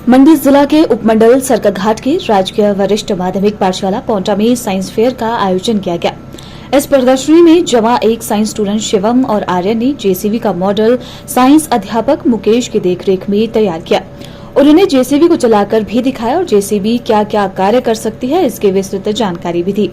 मंडी जिला के उपमंडल सरकाघाट के राजकीय वरिष्ठ माध्यमिक पाठशाला पौंटा में साइंस फेयर का आयोजन किया गया। इस प्रदर्शनी में जमा एक साइंस स्टूडेंट शिवम और आर्यन ने जेसीबी का मॉडल साइंस अध्यापक मुकेश की देखरेख में तैयार किया। उन्होंने जेसीबी को चलाकर भी दिखाया और जेसीबी क्या क्या कार्य कर सकती है इसकी विस्तृत जानकारी भी दी।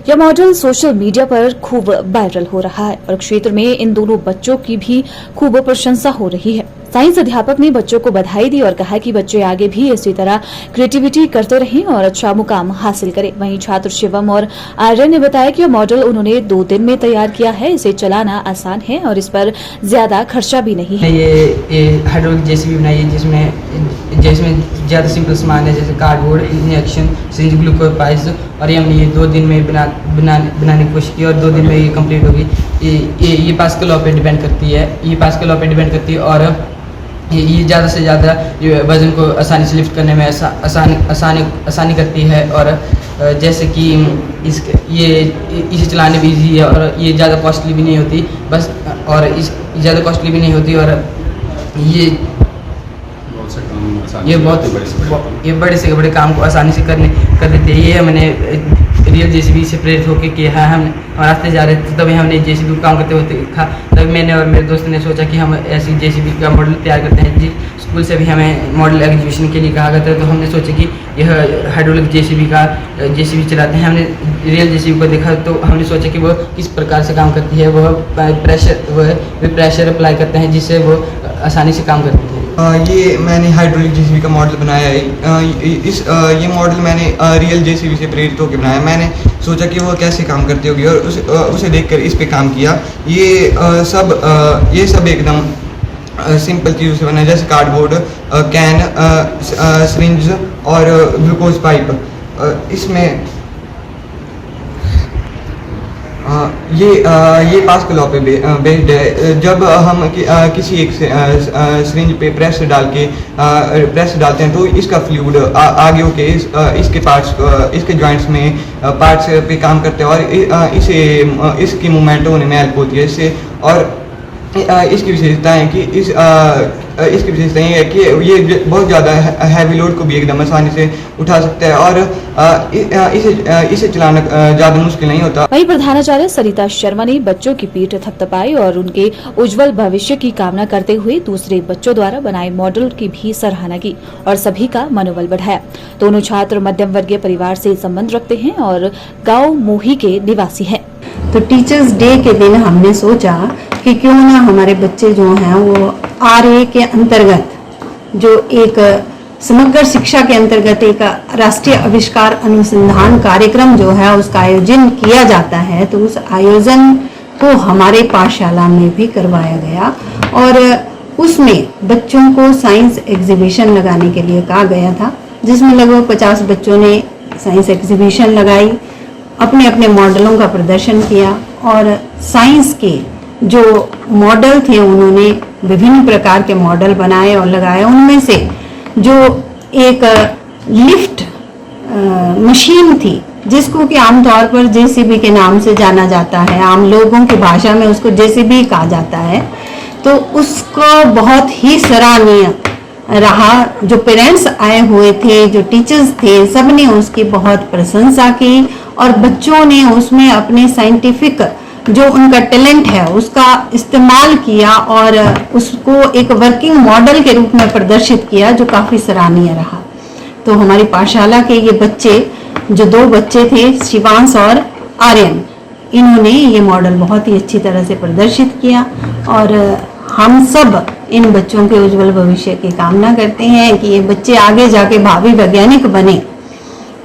यह मॉडल सोशल मीडिया पर खूब वायरल हो रहा है और क्षेत्र में इन दोनों बच्चों की भी खूब प्रशंसा हो रही है। साइंस अध्यापक ने बच्चों को बधाई दी और कहा कि बच्चे आगे भी इसी तरह क्रिएटिविटी करते रहें और अच्छा मुकाम हासिल करें। वहीं छात्र शिवम और आर्यन ने बताया कि यह मॉडल उन्होंने 2 दिन में तैयार किया है। इसे चलाना आसान है और इस पर ज्यादा खर्चा भी नहीं है। ये हाइड्रोलिक जेसीबी बनाई है जिसमें ज्यादा सिंपल सामान है, जैसे कार्डबोर्ड, इंजेक्शन, सिरिंज, ग्लूकोज और ये हमने ये 2 दिन में बनाने की कोशिश की और 2 दिन में ये कंप्लीट होगी। ये पास्कल लॉ पे डिपेंड करती है और ये ज़्यादा से ज़्यादा वज़न को आसानी से लिफ्ट करने में आसानी करती है और जैसे कि इसे चलाने भी ईजी है और ये ज़्यादा कॉस्टली भी नहीं होती और ये बड़े से बड़े काम को आसानी से कर देते हैं। ये मैंने रियल जेसीबी से प्रेरित होकर किया है। हम रास्ते जा रहे थे तभी हमने जेसीबी को काम करते हुए देखा, तभी मैंने और मेरे दोस्त ने सोचा कि हम ऐसी जेसीबी का मॉडल तैयार करते हैं। जिस स्कूल से भी हमें मॉडल एग्जीबिशन के लिए कहा गया था, तो हमने सोचा कि यह हाइड्रोलिक जेसीबी चलाते हैं। हमने रियल जेसीबी को देखा तो हमने सोचा कि वो किस प्रकार से काम करती है। वह प्रेशर अप्लाई करते हैं जिससे वो आसानी से काम करती है। ये मैंने हाइड्रोलिक जेसीबी का मॉडल बनाया है। ये मॉडल मैंने रियल जेसीबी से प्रेरित होकर बनाया। मैंने सोचा कि वो कैसे काम करती होगी और उसे देखकर इस पे काम किया। ये सब एकदम सिंपल चीज़ों से बना है, जैसे कार्डबोर्ड, कैन, सिरिंज और ग्लूकोज पाइप। इसमें ये पास्कल लॉ पे बेस्ड है। जब हम किसी एक सिरिंज पे प्रेस डालते हैं तो इसका फ्लूइड आगे होके इसके पार्ट्स, इसके जॉइंट्स में पार्ट्स पे काम करते हैं और इसकी मूवमेंट होने में हेल्प होती है इससे। और इसकी विशेषता है कि इसकी विशेषता ये है कि ये बहुत ज़्यादा हैवी लोड को भी एकदम आसानी से उठा सकता है और इसे चलाना ज़्यादा मुश्किल नहीं होता। वहीं प्रधानाचार्य सरिता शर्मा ने बच्चों की पीठ थपथपाई और उनके उज्जवल भविष्य की कामना करते हुए दूसरे बच्चों द्वारा बनाए मॉडल की भी सराहना की और सभी का मनोबल बढ़ाया। दोनों छात्र मध्यम वर्गीय परिवार से संबंध रखते हैं और गाँव मोही के निवासी हैं। तो टीचर्स डे के दिन हमने सोचा कि क्यों ना हमारे बच्चे जो हैं वो RA के अंतर्गत, जो एक समग्र शिक्षा के अंतर्गत एक राष्ट्रीय आविष्कार अनुसंधान कार्यक्रम जो है उसका आयोजन किया जाता है, तो उस आयोजन को हमारे पाठशाला में भी करवाया गया और उसमें बच्चों को साइंस एग्जीबिशन लगाने के लिए कहा गया था, जिसमें लगभग 50 बच्चों ने साइंस एग्जीबिशन लगाई, अपने अपने मॉडलों का प्रदर्शन किया और साइंस के जो मॉडल थे उन्होंने विभिन्न प्रकार के मॉडल बनाए और लगाए। उनमें से जो एक लिफ्ट मशीन थी जिसको कि आमतौर पर जेसीबी के नाम से जाना जाता है, आम लोगों की भाषा में उसको जेसीबी कहा जाता है, तो उसको बहुत ही सराहनीय रहा। जो पेरेंट्स आए हुए थे, जो टीचर्स थे, सब ने उसकी बहुत प्रशंसा की और बच्चों ने उसमें अपने साइंटिफिक जो उनका टैलेंट है उसका इस्तेमाल किया और उसको एक वर्किंग मॉडल के रूप में प्रदर्शित किया, जो काफ़ी सराहनीय रहा। तो हमारी पाठशाला के ये बच्चे, जो 2 बच्चे थे, शिवांश और आर्यन, इन्होंने ये मॉडल बहुत ही अच्छी तरह से प्रदर्शित किया और हम सब इन बच्चों के उज्जवल भविष्य की कामना करते हैं कि ये बच्चे आगे जाके भावी वैज्ञानिक बने,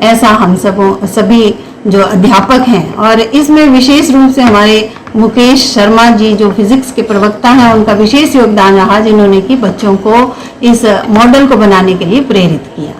ऐसा हम सभी जो अध्यापक हैं। और इसमें विशेष रूप से हमारे मुकेश शर्मा जी जो फिजिक्स के प्रवक्ता हैं, उनका विशेष योगदान रहा, जिन्होंने कि बच्चों को इस मॉडल को बनाने के लिए प्रेरित किया।